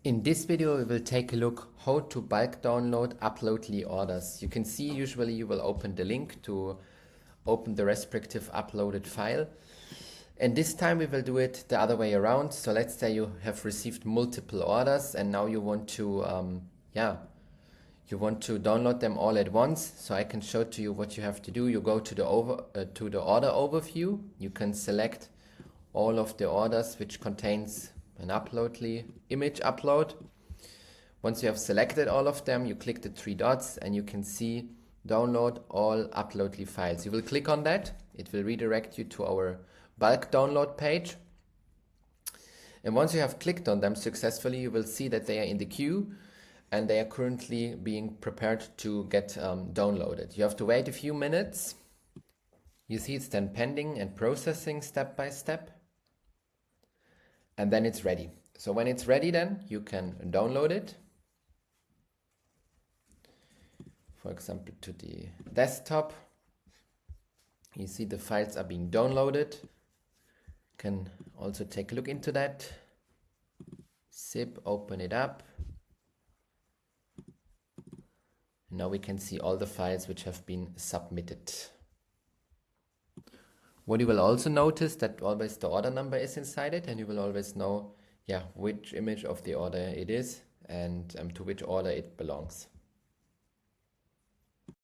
In this video, we will take a look how to bulk download uploadly orders. You can see usually you will open the link to open the respective uploaded file. And this time we will do it the other way around. So let's say you have received multiple orders and now you want to, download them all at once. So I can show to you what you have to do. You go to the order overview. You can select all of the orders which contains an uploadly image upload. Once you have selected all of them, you click the three dots and you can see download all uploadly files. You will click on that. It will redirect you to our bulk download page. And once you have clicked on them successfully, you will see that they are in the queue and they are currently being prepared to get downloaded. You have to wait a few minutes. You see it's then pending and processing step by step. And then it's ready. So when it's ready, then you can download it. For example, to the desktop. You see the files are being downloaded. You can also take a look into that. Zip, open it up. And now we can see all the files which have been submitted. What you will also notice that always the order number is inside it, and you will always know which image of the order it is and to which order it belongs.